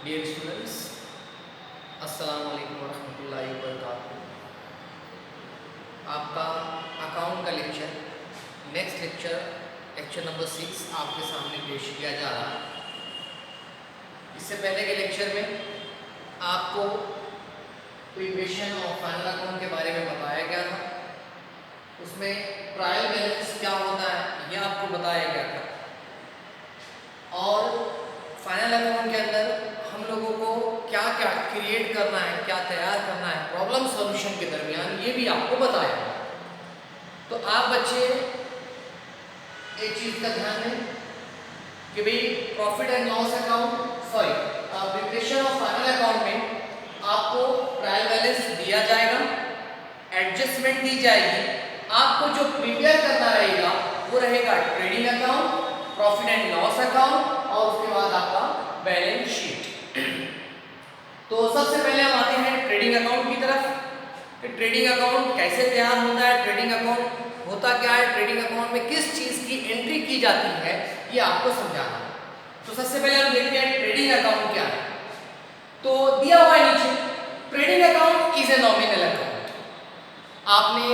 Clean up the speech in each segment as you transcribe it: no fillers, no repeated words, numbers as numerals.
Dear students, अस्सलाम वालेकुम वरहमतुल्लाहि वबरकातुहू। आपका अकाउंट का लेक्चर लेक्चर नंबर 6 आपके सामने पेश किया जा रहा है। इससे पहले के लेक्चर में आपको प्रिपरेशन ऑफ फाइनल अकाउंट के बारे में बताया गया था। उसमें ट्रायल बैलेंस क्या होता है यह आपको बताया गया था, और फाइनल अकाउंट के अंदर हम लोगों को क्या क्या क्रिएट करना है, क्या तैयार करना है प्रॉब्लम सॉल्यूशन के दरमियान, ये भी आपको बताया। तो आप बच्चे एक चीज का ध्यान दें कि भाई profit and loss account preparation of final account में आपको ट्रायल बैलेंस दिया जाएगा, एडजस्टमेंट दी जाएगी। आपको जो प्रिपेयर करना रहेगा वो रहेगा trading account, profit and loss account और उसके बाद आपका बैलेंस शीट। तो सबसे पहले हम आते हैं ट्रेडिंग अकाउंट की तरफ कि ट्रेडिंग अकाउंट कैसे तैयार होता है, ट्रेडिंग अकाउंट होता क्या है, ट्रेडिंग अकाउंट में किस चीज की एंट्री की जाती है, ये आपको समझाना है। तो सबसे पहले हम देखते हैं ट्रेडिंग अकाउंट क्या है। तो दिया हुआ है नीचे, trading account is a nominal account. आपने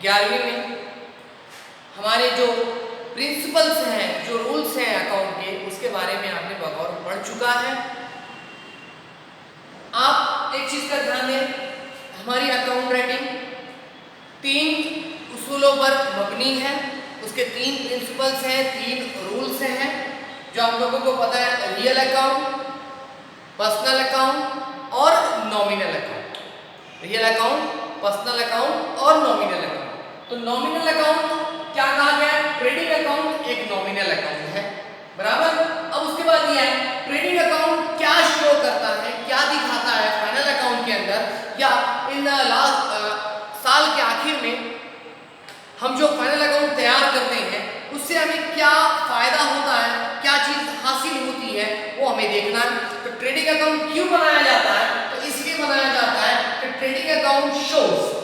11वीं में हमारे जो प्रिंसिपल्स हैं, जो रूल्स हैं अकाउंट के, उसके बारे में आपने बगौर पढ़ चुका है। आप एक चीज का ध्यान दें, हमारी अकाउंट राइटिंग 3 उसूलों पर मबनी है। उसके 3 प्रिंसिपल्स हैं, 3 रूल्स हैं जो आप लोगों को पता है, रियल अकाउंट, पर्सनल अकाउंट और nominal account. Real account, personal account और नॉमिनल अकाउंट। तो नॉमिनल अकाउंट क्या कहा गया है, ट्रेडिंग अकाउंट एक नॉमिनल अकाउंट है, बराबर। अब उसके बाद ये है ट्रेडिंग अकाउंट क्या शो करता है, क्या दिखाता है फाइनल अकाउंट के अंदर, या इन लास्ट साल के आखिर में हम जो फाइनल अकाउंट तैयार करते हैं उससे हमें क्या फायदा होता है, क्या चीज हासिल होती है, वो हमें देखना है। तो ट्रेडिंग अकाउंट क्यों बनाया जाता है, तो इसलिए बनाया जाता है कि trading account shows,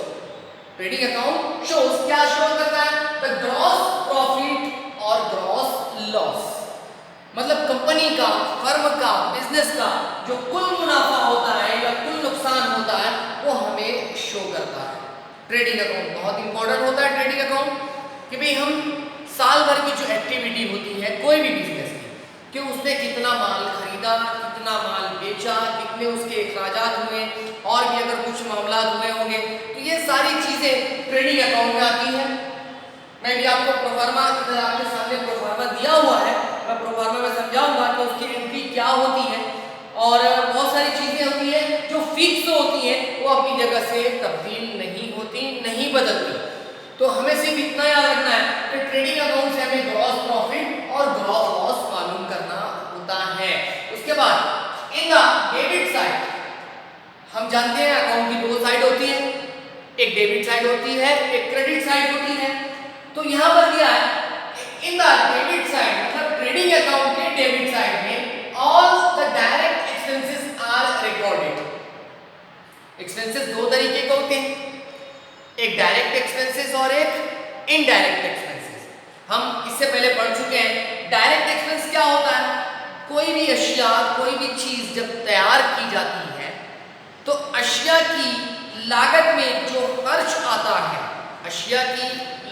trading account shows क्या शो करता है, द ग्रॉस प्रॉफिट और ग्रॉस लॉस। मतलब कंपनी का, फर्म का, बिजनेस का जो कुल मुनाफा होता है या कुल नुकसान होता है वो हमें शो करता है। ट्रेडिंग अकाउंट बहुत इंपॉर्टेंट होता है ट्रेडिंग अकाउंट कि भाई हम साल भर की जो एक्टिविटी होती है कोई भी बिजनेस की, कि उसने कितना माल खरीदा, कितना माल बेचा, कितने उसके अखराजात हुए, और भी अगर कुछ मामला हुए होंगे, तो ये सारी चीजें ट्रेडिंग अकाउंट में आती हैं। मैं भी आपको प्रोफार्मा, इधर आपके सामने प्रोफार्मा दिया हुआ है, मैं प्रोफार्मा में समझाऊंगा कि उसकी एंट्री क्या होती है। और बहुत सारी चीजें होती हैं जो फिक्स होती हैं, वो अपनी जगह से तब्दील नहीं होती, नहीं बदलती। तो हमें सिर्फ इतना याद रखना है कि ट्रेडिंग अकाउंट से हमें ग्रॉस प्रॉफिट और ग्रॉस लॉस मालूम करना होता है। उसके बाद इन द डेबिट साइड हम जानते हैं अकाउंट की 2 साइड होती है, एक डेबिट साइड होती है, एक क्रेडिट साइड होती है। तो यहाँ पर दिया है इन द डेबिट साइड, मतलब ट्रेडिंग अकाउंट के डेबिट साइड में all the direct expenses are recorded. Expenses 2 तरीके के होते हैं, एक डायरेक्ट एक्सपेंसेस और एक इनडायरेक्ट एक्सपेंसेस। हम इससे पहले पढ़ चुके हैं। डायरेक्ट एक्सपेंस क्या होता है, कोई भी अशिया, कोई भी चीज जब तैयार की जाती है तो अशिया की लागत में जो खर्च आता है, अशिया की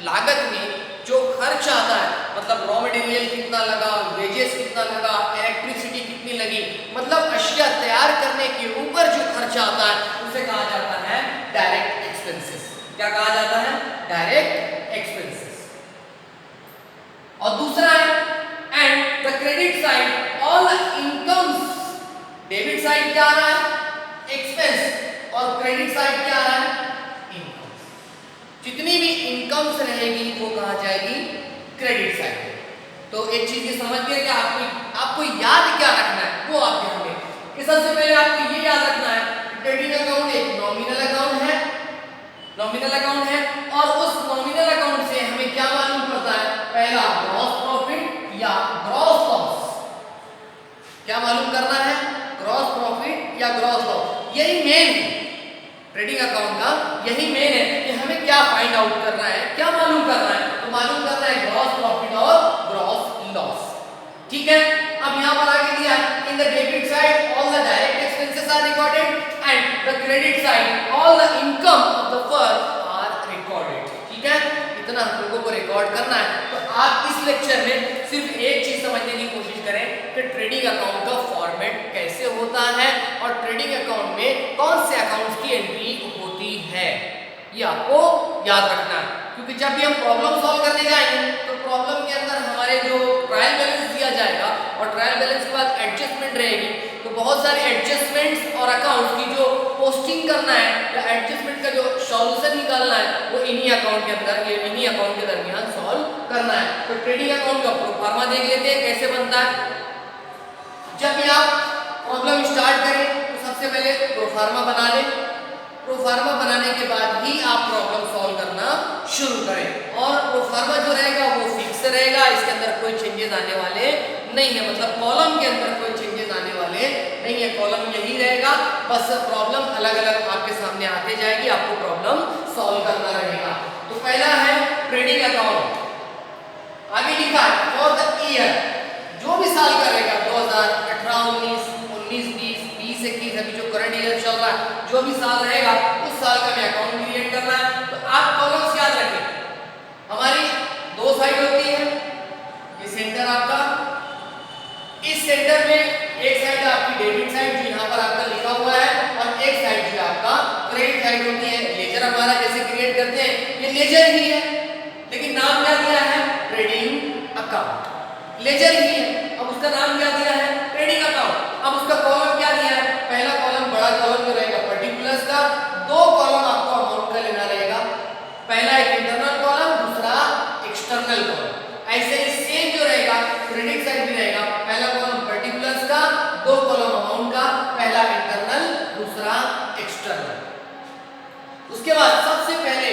लागत में जो खर्च आता है, मतलब रॉ मटेरियल कितना लगा, वेजेस कितना लगा, इलेक्ट्रिसिटी कितनी लगी, मतलब अशिया तैयार करने के ऊपर जो खर्च आता है उसे कहा जाता है डायरेक्ट एक्सपेंसेस। क्या कहा जाता है, डायरेक्ट एक्सपेंसेस। और दूसरा है and the credit side all incomes. Debit side क्या आ रहा है, एक्सपेंस, और क्रेडिट साइड क्या आ रहा है, जितनी भी इनकम्स रहेगी वो कहा जाएगी क्रेडिट साइड। तो एक चीज ये समझ गए कि आपको याद क्या रखना है, वो आप ध्यान दें कि सबसे पहले आपको ये याद रखना है ट्रेडिंग अकाउंट एक नॉमिनल अकाउंट है, नॉमिनल अकाउंट है, और उस नॉमिनल अकाउंट से हमें क्या मालूम पड़ता है, पहला ग्रॉस प्रॉफिट या ग्रॉस लॉस। क्या मालूम करना है, ग्रॉस प्रॉफिट या ग्रॉस लॉस। यही मेन है ट्रेडिंग अकाउंट का, यही मेन है कि हमें क्या फाइंड आउट करना है, क्या मालूम करना है। तो मालूम करना है ग्रॉस प्रॉफिट और ग्रॉस लॉस, ठीक है। अब यहाँ पर आगे दिया इन the debit side are recorded and the credit side all the income of the firm are recorded. ठीक है, इतना हम लोगों को रिकॉर्ड करना है। तो आप इस लेक्चर में सिर्फ एक चीज समझने की कोशिश करें कि ट्रेडिंग अकाउंट का फॉर्मेट कैसे होता है और ट्रेडिंग अकाउंट में कौन से अकाउंट्स की एंट्री होती है, ये आपको याद रखना है। क्योंकि जब भी हम प्रॉब्लम सॉल्व करने जाएंगे तो प्रॉब्लम के अंदर हमारे जो ट्रायल बैलेंस दिया जाएगा और ट्रायल बैलेंस के बाद एडजस्टमेंट रहेगी, तो बहुत सारे एडजस्टमेंट्स और अकाउंट्स की जो पोस्टिंग करना है या एडजस्टमेंट का जो सॉल्यूशन निकालना है वो इन्हीं अकाउंट के अंदर, ये इन्हीं अकाउंट के दरमियान सॉल्व करना है। तो ट्रेडिंग अकाउंट का प्रोफार्मा देख लेते हैं कैसे बनता है। जब भी आप प्रॉब्लम स्टार्ट करें तो सबसे पहले प्रोफार्मा बना लें। प्रोफार्मा बनाने के बाद ही आप प्रॉब्लम सॉल्व करना शुरू करें। और प्रोफार्मा जो रहेगा वो फिक्स रहेगा, इसके अंदर कोई चेंजेस आने वाले नहीं है, मतलब कॉलम के अंदर कोई चेंजेस आने वाले नहीं है, कॉलम यही रहेगा। बस प्रॉब्लम अलग अलग आपके सामने आते जाएगी, आपको प्रॉब्लम सॉल्व करना रहेगा। तो पहला है ट्रेडिंग अकाउंट, आगे लिखा है फॉर द ईयर, जो भी साल का रहेगा 2018, 19, 19, 20, 20, 21, अभी जो करंट ईयर चल रहा है, जो भी साल रहेगा उस साल का हमें अकाउंट क्रिएट करना है। तो आप कॉलम्स याद रखें, हमारी दो साइड होती है, ये सेंटर आपका, इस सेंटर में एक साइड आपकी डेबिट साइड जो यहाँ पर आपका लिखा हुआ है और एक साइड जो आपका क्रेडिट साइड होती है। लेजर हमारा जैसे क्रिएट करते हैं ये लेजर ही है, लेकिन नाम क्या दिया है, ट्रेडिंग अकाउंट, लेजर ही है, अब उसका नाम क्या दिया है, ट्रेडिंग अकाउंट। अब उसका कॉलम क्या दिया है, पहला कॉलम बड़ा कॉलम जो रहेगा पर्टिकुलर्स का, दो कॉलम आपको अमाउंट का लेना रहेगा, पहला एक इंटरनल कॉलम, दूसरा एक्सटर्नल कॉलम। ऐसे ही सेम जो रहेगा क्रेडिट साइड भी रहेगा, पहला कॉलम पर्टिकुलर्स का, दो कॉलम अमाउंट का, पहला इंटरनल, दूसरा एक्सटर्नल। उसके बाद सबसे पहले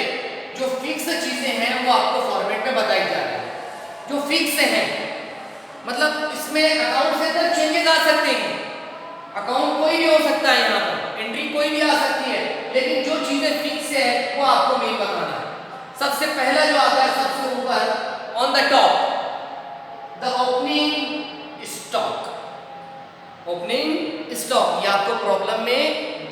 जो फिक्स चीजें हैं वो आपको फॉर्मेट में बताई जा रही है। जो फिक्स है मतलब इसमें अकाउंट से अंदर चेंजेस आ सकते हैं, अकाउंट कोई भी हो सकता है, यहाँ पर एंट्री कोई भी आ सकती है, लेकिन जो चीजें फिक्स है वो आपको नहीं बताना है। सबसे पहला जो आता है सबसे ऊपर on the top, the opening stock, opening stock ये आपको प्रॉब्लम में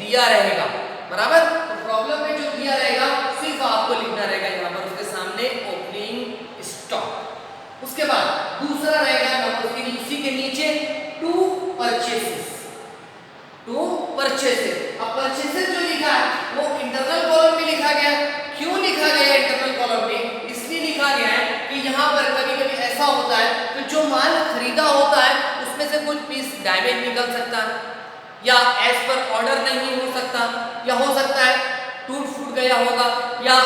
दिया रहेगा, बराबर। तो प्रॉब्लम में जो दिया रहेगा सिर्फ आपको लिखना रहेगा यहाँ पर उसके सामने ओपनिंग स्टॉक। उसके बाद दूसरा रहेगा नंबर उसी के नीचे टू परचेसेस, टू परचेसेस। अब परचेसेस जो लिखा है वो इंटरनल कॉलम में लिखा गया। क्यों लिखा गया इंटरनल कॉलम में, इसलिए लिखा गया है कि यहाँ पर कभी कभी ऐसा होता है कि जो माल खरीदा होता है उसमें से कुछ पीस डैमेज निकल सकता है, या एज पर ऑर्डर नहीं हो सकता, या हो सकता है टूट फूट गया होगा, या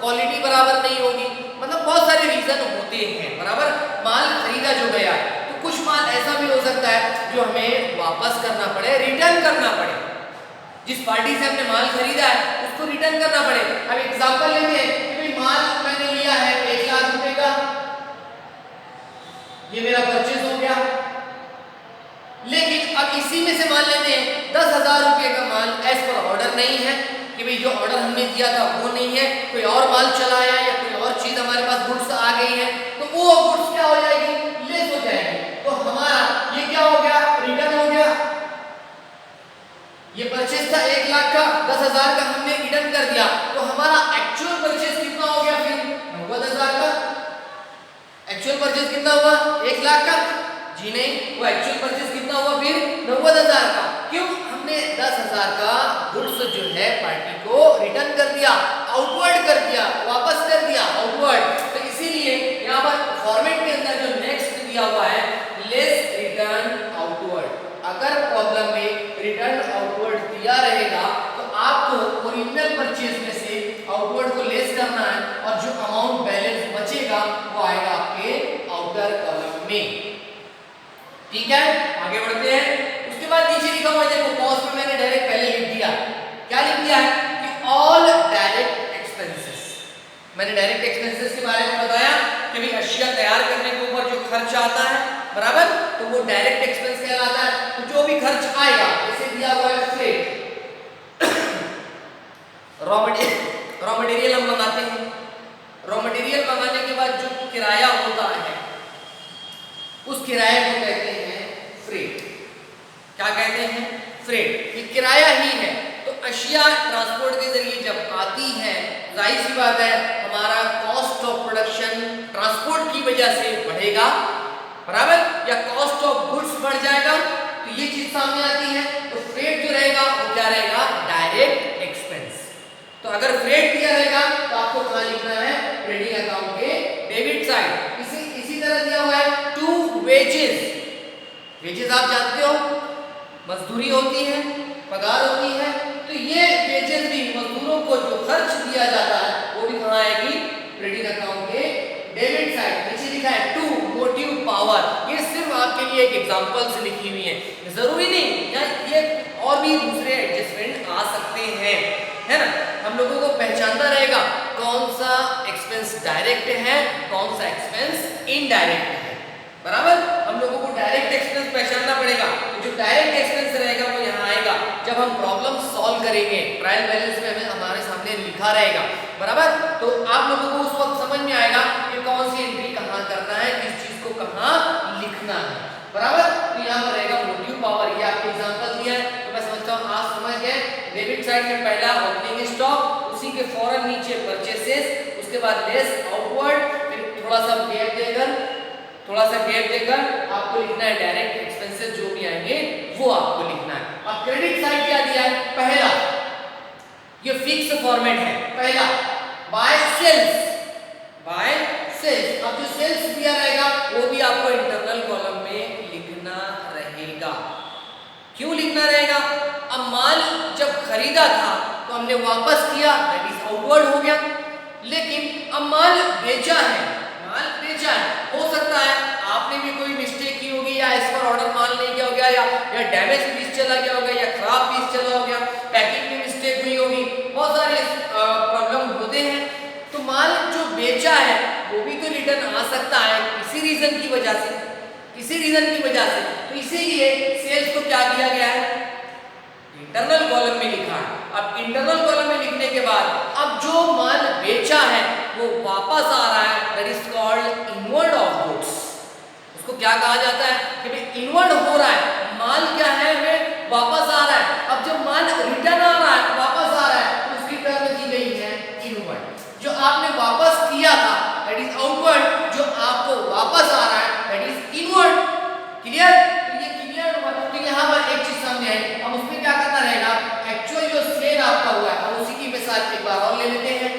क्वालिटी बराबर नहीं होगी, मतलब बहुत सारे रीजन होते हैं, बराबर। माल खरीदा जो गया है तो कुछ माल ऐसा भी हो सकता है जो हमें वापस करना पड़े, रिटर्न करना पड़े, जिस पार्टी से हमने माल खरीदा है उसको रिटर्न करना पड़े। अब एग्जांपल लेते हैं कि भाई माल मैंने लिया है 1 लाख रुपए का, ये मेरा परचेज हो गया, लेकिन अब इसी में से मान लेते हैं 10,000 रुपए का माल एज पर ऑर्डर नहीं है, कि भाई जो ऑर्डर हमने दिया था वो नहीं है, कोई और माल चला आया या कोई और चीज हमारे पास गुड्स आ गई है, तो वो गुड्स क्या हो जाएगी, लेस हो जाएगी। तो हमारा ये क्या हो गया, रिटर्न हो गया। ये परचेज था 1 लाख का, 10,000 का हमने रिटर्न कर दिया, तो हमारा एक्चुअल परचेज कितना हो गया, फिर 90,000 का। एक्चुअल परचेज कितना हुआ, 1 लाख का? जी नहीं, वो एक्चुअल परचेज कितना हुआ फिर, 90,000 का। क्यों, हमने 10,000 का गुड्स जो है पार्टी को रिटर्न कर दिया, आउटवर्ड कर दिया, वापस कर दिया आउटवर्ड। तो इसीलिए यहाँ पर फॉर्मेट के अंदर जो नेक्स्ट दिया हुआ है लेस रिटर्न आउटवर्ड। अगर प्रॉब्लम में रिटर्न आउटवर्ड दिया रहेगा तो आपको ओरिजिनल परचेज में से आउटवर्ड को लेस करना है, और जो अमाउंट बैलेंस बचेगा वो आएगा आपके आउटर कॉलम में। ठीक है, आगे बढ़ते हैं। उसके बाद नीचे लिखा हुआ है, देखो पॉज में मैंने डायरेक्ट पहले लिख दिया, क्या लिख दिया है कि ऑल डायरेक्ट एक्सपेंसेस। मैंने डायरेक्ट एक्सपेंसेस के बारे में बताया कि भाई अशिया तैयार करने के ऊपर जो खर्च आता है, बराबर, तो वो डायरेक्ट एक्सपेंस कहलाता है। तो जो भी खर्च आएगा, जैसे दिया हुआ है फ्रेट, रॉ मटेरियल हम मंगाते हैं, रॉ मटेरियल मंगाने के बाद जो किराया होता है उस किराए को कहते हैं फ्रेट। क्या कहते हैं, फ्रेट, ये किराया ही है। तो अशिया ट्रांसपोर्ट के जरिए जब आती है, जाहिर सी बात है हमारा कॉस्ट ऑफ प्रोडक्शन ट्रांसपोर्ट की वजह से बढ़ेगा, बराबर, या कॉस्ट ऑफ गुड्स बढ़ जाएगा, तो ये चीज सामने आती है। तो फ्रेट जो रहेगा वो क्या रहेगा, डायरेक्ट एक्सपेंस। तो अगर फ्रेट दिया रहेगा तो आपको कहां लिखना है, ट्रेडिंग अकाउंट के डेबिट साइड। इसी तरह दिया हुआ है टू वेजेस। वेजेस आप जानते हो मजदूरी होती है, पगार होती है, तो ये वेजेस भी मजदूरों को जो खर्च दिया जाता है वो भी कहां आएगी, ट्रेडिंग अकाउंट के डेबिट साइड। नीचे लिखा है टू मोटिव पावर, ये सिर्फ आपके लिए एक एग्जांपल से लिखी हुई है, जरूरी नहीं या ये और भी दूसरे एडजस्टमेंट आ सकते हैं, है ना। हम लोगों को पहचानना रहेगा कौन सा एक्सपेंस डायरेक्ट है, कौन सा एक्सपेंस इनडायरेक्ट है, बराबर। हम लोगों को डायरेक्ट एक्सपेंस पहचानना पड़ेगा। तो जो डायरेक्ट एक्सपेंस रहेगा वो यहाँ आएगा जब हम प्रॉब्लम सॉल्व करेंगे, ट्रायल बैलेंस में हमें हमारे सामने लिखा रहेगा, बराबर। तो आप लोगों को उस वक्त समझ में आएगा कि कौन सी एंट्री कहाँ करना है, किस चीज को कहाँ लिखना है, बराबर। तो यहाँ पर रहेगा मोटिव पावर, ये आपको एग्जांपल दिया है, तो मैं समझता हूँ आप समझ गए। डेबिट साइड में पहला ओपनिंग स्टॉक, उसी के फौरन नीचे परचेसेस, उसके बाद लेस आउटवर्ड, फिर थोड़ा सा गैप देकर आपको लिखना है डायरेक्ट एक्सपेंसेस जो भी आएंगे वो आपको लिखना है। अब क्रेडिट साइड क्या दिया है, पहला ये फिक्स फॉर्मेट है, पहला बाय सेल्स, अब जो सेल्स दिया रहेगा वो भी आपको इंटरनल कॉलम में लिखना रहेगा। क्यों लिखना रहेगा, अब माल जब खरीदा था तो हमने वापस किया, दैट इज आउटवर्ड हो गया, लेकिन अब माल बेचा है, हो सकता है आपने भी कोई मिस्टेक की होगी, या इस पर ऑर्डर माल नहीं किया हो गया, या डैमेज पीस चला गया होगा, या खराब पीस चला हो गया, पैकिंग में मिस्टेक हुई होगी, बहुत सारे प्रॉब्लम होते हैं। तो माल जो बेचा है वो भी तो रिटर्न आ सकता है किसी रीजन की वजह से, तो इसीलिए सेल्स को क्या किया गया है, इंटरनल कॉलम में लिखा है। अब इंटरनल कॉलम में लिखने के बाद अब जो माल बेचा है वो वापस आ रहा है, that is called inward of goods. उसको क्या कहा जाता है कि भाई इनवर्ड हो रहा है, माल क्या है हमें वापस आ रहा है। अब जब माल रिटर्न आ रहा है, वापस आ रहा है, तो उसकी टर्म की गई है इनवर्ड। जो आपने वापस किया था दैट इज आउटवर्ड, जो आपको वापस आ रहा है दैट इज इनवर्ड। क्लियर, तो ये क्लियर हुआ। तो यहाँ पर एक चीज सामने आई, अब उसमें क्या करना रहेगा, एक्चुअल जो सेल आपका हुआ है, अब उसी की मिसाल एक बार और ले लेते हैं।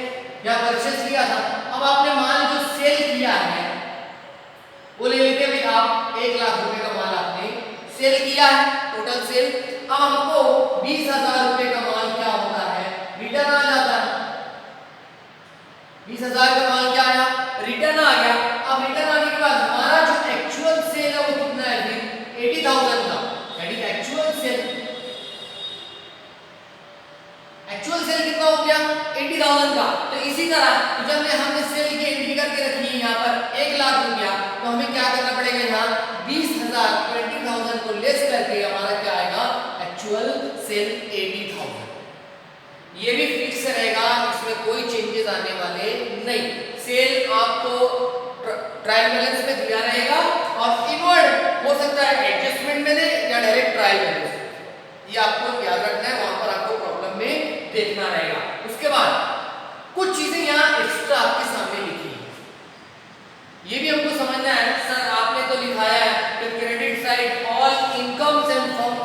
यहाँ परचेस किया था, अब आपने माल जो सेल किया है वो ले लेते हैं, आप 1 लाख रुपए का माल आपने सेल किया है, टोटल सेल। अब हमको 20,000 रुपए का माल क्या होता है, रिटर्न आ जाता है। 20,000 का माल क्या आया, रिटर्न आ गया। अब रिटर्न आने के बाद हमारा जो एक्चुअल सेल है वो कितना है, फिर 80,000 का, that is actual sale. Actual sale कितना हो गया, 80,000 का। तो इसी तरह जब हमने सेल की एंट्री करके रखी है यहाँ पर 1 लाख रुपया, तो हमें क्या करना पड़ेगा, यहाँ 20,000 20,000 को लेस करके हमारा क्या आएगा, एक्चुअल सेल 80,000। ये भी फिक्स रहेगा, इसमें कोई चेंजेस आने वाले नहीं। सेल आपको ट्रायल बैलेंस में दिया रहेगा, और इनवर्ड हो सकता है एडजस्टमेंट में दे या डायरेक्ट ट्रायल बैलेंस, ये आपको याद रखना है, वहां पर आपको प्रॉब्लम में देखना रहेगा। उसके बाद कुछ चीजें यहाँ एक्स्ट्रा आपके सामने लिखी है, ये भी हमको समझना है। सर आपने तो लिखाया है कि credit side all incomes and form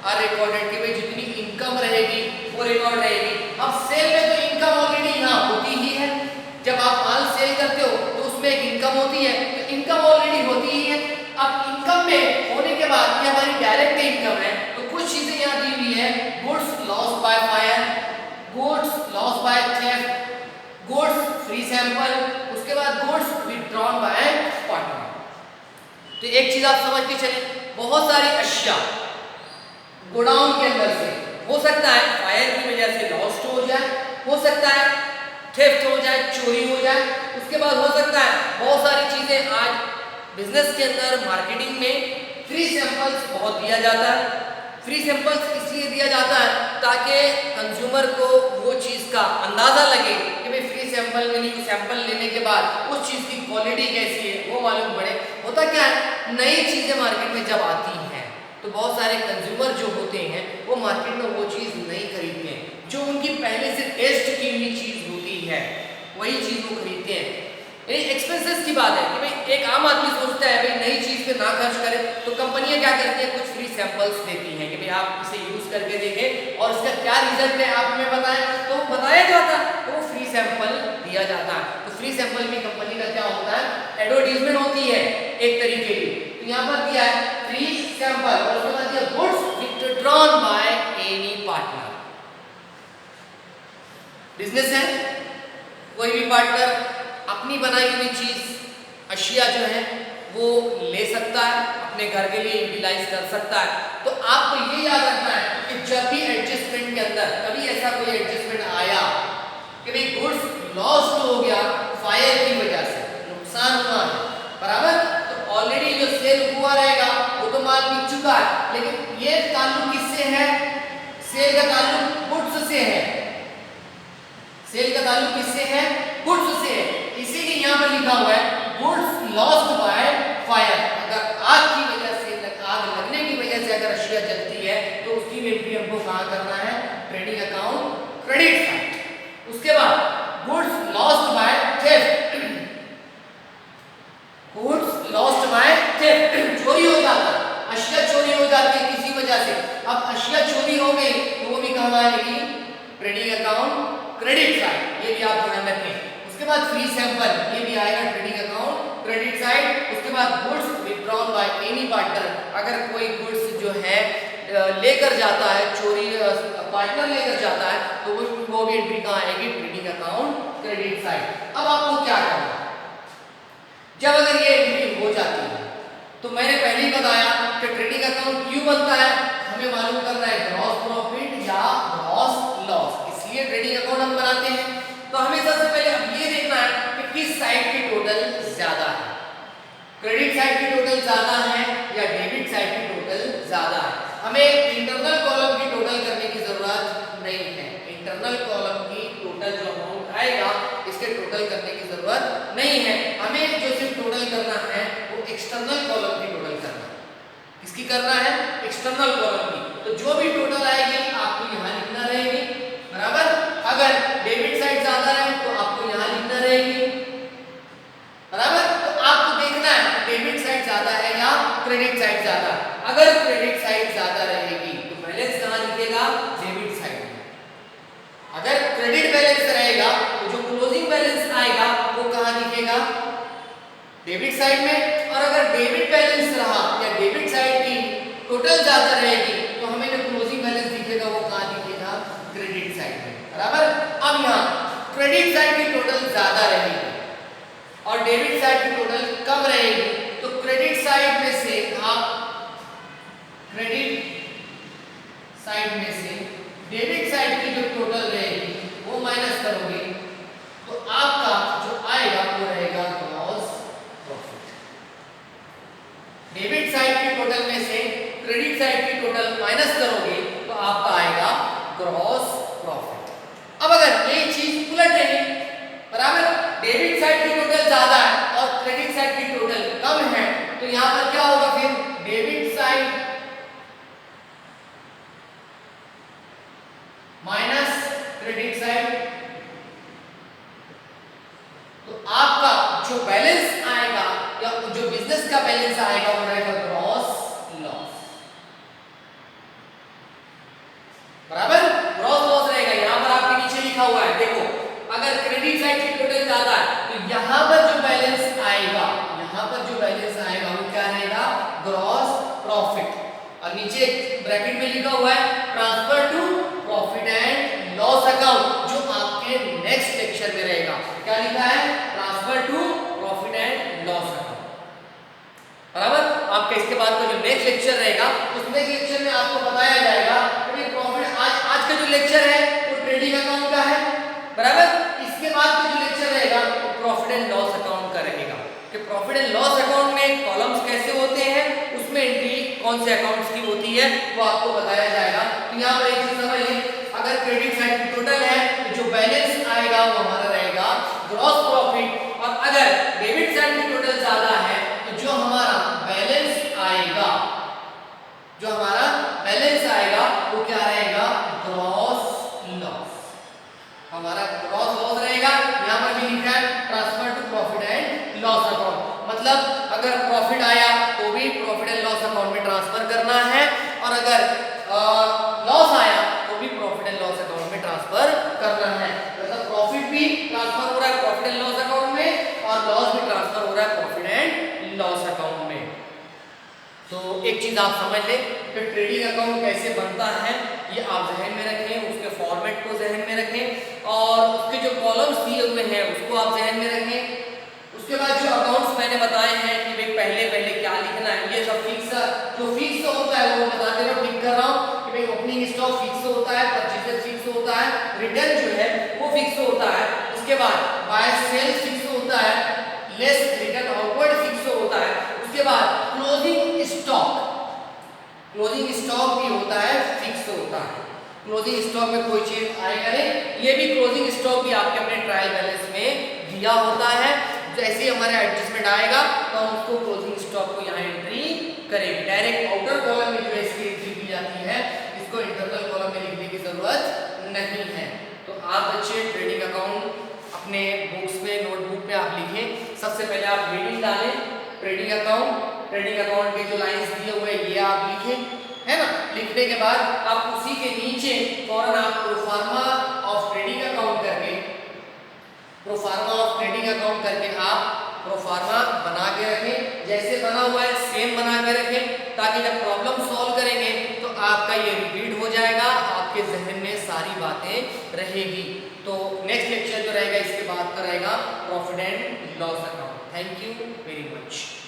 are recorded, कि भाई जितनी इनकम रहेगी वो रिकॉर्ड रहेगी। अब सेल में तो इनकम ऑलरेडी यहाँ होती ही है, जब आप माल सेल करते हो तो उसमें एक इनकम होती है, तो इनकम ऑलरेडी होती ही है। अब इनकम में होने के बाद ये हमारी डायरेक्ट इनकम है, तो कुछ चीजें यहाँ दी हुई है, goods loss by fire, goods loss by theft, goods free sample, उसके बाद गुड्स विथड्रॉन बाय पार्टनर। तो एक चीज आप समझ के चलिए, बहुत सारी अशिया गोडाउन के अंदर से हो सकता है फायर की वजह से लॉस्ट हो जाए, हो सकता है थेफ्ट हो जाए, चोरी हो जाए, उसके बाद हो सकता है बहुत सारी चीजें। आज बिजनेस के अंदर मार्केटिंग में फ्री सैंपल्स बहुत दिया जाता है। फ्री सैंपल्स इसलिए दिया जाता है ताकि कंज्यूमर को वो चीज़ का अंदाज़ा लगे कि भाई फ्री सैंपल मिली, सैंपल लेने के बाद उस चीज़ की क्वालिटी कैसी है वो मालूम पड़े। होता क्या है, नई चीज़ें मार्केट में जब आती हैं तो बहुत सारे कंज्यूमर जो होते हैं वो मार्केट में वो चीज़ नहीं खरीदते हैं, जो उनकी पहले से टेस्ट की हुई चीज़ होती है वही चीज़ वो खरीदते हैं। एक्सपेंसेस की बात है कि भाई एक आम आदमी सोचता है भाई नई चीज़ पे ना खर्च करे, तो कंपनियां क्या करती हैं, कुछ फ्री सैंपल्स देती हैं कि भाई आप इसे यूज़ करके देखें और इसका क्या रिजल्ट है आप हमें बताएं, तो बताया जाता है, तो वो फ्री सैंपल दिया जाता है। तो फ्री सैंपल भी कंपनी का क्या होता है, एडवर्टीजमेंट होती है एक तरीके की। तो यहाँ पर दिया है फ्री सैंपल और उसके बाद दिया goods withdrawn by any partner. Business है, कोई भी पार्टनर अपनी बनाई हुई चीज अशिया जो है वो ले सकता है, अपने घर के लिए यूटिलाइज कर सकता है। तो आपको ये याद रखना है कि जब भी एडजस्टमेंट के अंदर कभी ऐसा कोई एडजस्टमेंट आया कि भाई गुड्स लॉस्ट हो गया फायर की वजह से, नुकसान हुआ है, बराबर, तो ऑलरेडी जो सेल हुआ रहेगा वो तो माल बिक चुका है, लेकिन ये ताल्लुक किससे है, सेल का ताल्लुक गुड्स से है, सेल का ताल्लुक किससे है, गुड्स से है। इसीलिए यहाँ पर लिखा हुआ है गुड्स लॉस्ट बाय फायर। अगर आग की वजह से, आग लगने की वजह से अगर अशिया जलती है तो उसकी एंट्री हमको कहाँ करना है, ट्रेडिंग अकाउंट क्रेडिट साइड। उसके बाद goods lost by theft, goods lost by theft, चोरी हो जाता है, अशिया चोरी हो जाती है किसी वजह से। अब अशिया चोरी हो गई तो वो भी कहाँ आएगी, ट्रेडिंग अकाउंट क्रेडिट साइड, ये भी आप ध्यान रखें। उसके बाद फ्री सैंपल, ये भी आएगा ट्रेडिंग अकाउंट क्रेडिट साइड। उसके बाद goods withdrawn by any partner, अगर कोई गुड्स जो है लेकर जाता है, चोरी पार्टनर लेकर जाता है तो वो भी एंट्री कहाँ आएगी, ट्रेडिंग अकाउंट क्रेडिट साइड। अब आपको क्या करना है, जब अगर ये एंट्री हो जाती है तो मैंने पहले ही बताया कि ट्रेडिंग अकाउंट क्यों बनता है, हमें मालूम करना है ग्रॉस प्रॉफिट या ग्रॉस लॉस, इसलिए ट्रेडिंग अकाउंट हम बनाते हैं। तो हमें सबसे पहले अब ये देखना है कि किस साइड की टोटल ज्यादा है, क्रेडिट साइड की टोटल ज्यादा है या डेबिट साइड की टोटल ज्यादा है। हमें इंटरनल कॉलम की टोटल करने की जरूरत नहीं है, इंटरनल कॉलम की टोटल जो अमाउंट आएगा इसके टोटल करने की जरूरत नहीं है। हमें जो सिर्फ टोटल करना है वो एक्सटर्नल कॉलम की टोटल करना है। किसकी करना है, एक्सटर्नल कॉलम की। तो जो भी टोटल आएगी आपको यहाँ लिखना रहेगी, बराबर। अगर डेबिट साइड ज्यादा है तो आपको यहाँ लिखना रहेगी, बराबर। तो आपको देखना है डेबिट साइड ज्यादा है या क्रेडिट साइड ज्यादा। अगर क्रेडिट साइड ज्यादा रहेगी तो बैलेंस कहाँ लिखेगा, डेबिट साइड में। अगर क्रेडिट बैलेंस रहेगा तो जो क्लोजिंग बैलेंस आएगा वो कहाँ दिखेगा, डेबिट साइड में। और अगर डेबिट बैलेंस रहा या डेबिट साइड की टोटल ज्यादा रहेगी तो हमें जो क्लोजिंग बैलेंस दिखेगा वो कहाँ दिखेगा, क्रेडिट साइड में, बराबर। अब यहाँ क्रेडिट साइड की टोटल ज्यादा रहेगी और डेबिट साइड की टोटल कम रहेगी, तो क्रेडिट साइड में से आप क्रेडिट साइड में से डेबिट साइड की जो टोटल रहेगी वो माइनस करोगे तो आपका जो आएगा वो रहेगा ग्रॉस प्रॉफिट। डेबिट साइड की टोटल में से क्रेडिट साइड की टोटल माइनस करोगे तो आपका आएगा ग्रॉस प्रॉफिट। अब अगर ये चीज उलट रही, बराबर, डेबिट साइड की टोटल ज्यादा है और क्रेडिट साइड की टोटल कम है, तो यहां पर क्या होगा, फिर debit side minus credit side, तो आपका जो बैलेंस आएगा या जो बिजनेस का बैलेंस आएगा वो रहेगा ग्रॉस लॉस, बराबर। ग्रॉस लॉस रहेगा, यहां पर आपके नीचे लिखा हुआ है, देखो, अगर क्रेडिट साइड की टोटल ज्यादा है तो यहां पर जो बैलेंस आएगा, यहां पर जो बैलेंस आएगा वो क्या रहेगा, ग्रॉस प्रॉफिट। और नीचे ब्रैकेट में लिखा हुआ है transfer to profit and loss account, जो आपके नेक्स्ट लेक्चर में रहेगा। क्या लिखा है, transfer to profit and loss account, बराबर। आपका इसके बाद का जो नेक्स्ट लेक्चर रहेगा उस नेक्स्ट लेक्चर में आपको बताया जाएगा कि प्रॉफिट, आज का जो लेक्चर है वो ट्रेडिंग अकाउंट का है, बराबर। इसके बाद का जो लेक्चर रहेगा वो प्रॉफिट एंड लॉस अकाउंट का रहेगा कि प्रॉफिट एंड लॉस अकाउंट में कॉलम्स कैसे होते हैं, उसमें एंट्री कौन से अकाउंट्स की होती है वो आपको बताया जाएगा। तो यहाँ पर एक चीज समझिए, अगर क्रेडिट साइड की टोटल है तो जो बैलेंस आएगा वो हमारा रहेगा ग्रॉस प्रॉफिट, और अगर डेबिट साइड की टोटल ज्यादा है तो जो हमारा बैलेंस आएगा, जो तो एक चीज आप समझ लें कि ट्रेडिंग अकाउंट कैसे बनता है ये आप जहन में रखें, उसके फॉर्मेट को जहन में रखें और उसके जो कॉलम्स दिए हुए हैं उसको आप जहन में रखें। उसके बाद जो अकाउंट्स मैंने बताए हैं कि भाई पहले क्या लिखना है, ये सब फिक्स जो फिक्स होता है वो बता दे रहा हूँ, टिक कर रहा हूँ कि भाई ओपनिंग स्टॉक फिक्स होता है, परचेजेस फिक्स होता है, रिटर्न जो है वो फिक्स होता है। उसके बाद बाय सेल फिक्स होता है, लेस रिटर्न आउटवर्ड फिक्स होता है। उसके बाद क्लोजिंग स्टॉक भी होता है, फिक्स होता है। क्लोजिंग स्टॉक में कोई चीज आएगा नहीं, ये भी क्लोजिंग स्टॉक भी आपके अपने ट्रायल बैलेंस में दिया होता है। जैसे ही हमारा एडजस्टमेंट आएगा तो हम उसको क्लोजिंग स्टॉक को यहाँ एंट्री करेंगे। डायरेक्ट आउटर कॉलम में जो है इसकी एंट्री की जाती है, इसको इंटरनल कॉलम में लिखने की जरूरत नहीं है। तो आप बच्चे ट्रेडिंग अकाउंट अपने बुक्स में, नोटबुक पे आप लिखें। सबसे पहले आप हेडिंग डालें ट्रेडिंग अकाउंट के जो लाइंस दिए हुए हैं ये आप लिखें, है ना। लिखने के बाद आप उसी के नीचे फौरन आप प्रोफार्मा ऑफ ट्रेडिंग अकाउंट करके आप प्रोफार्मा बना के रखें। जैसे बना हुआ है सेम बना के रखें, ताकि जब प्रॉब्लम सॉल्व करेंगे तो आपका ये रिपीट हो जाएगा, आपके जहन में सारी बातें रहेगी। तो नेक्स्ट लेक्चर जो रहेगा इसके बाद का रहेगा profit and loss account. Thank you very much.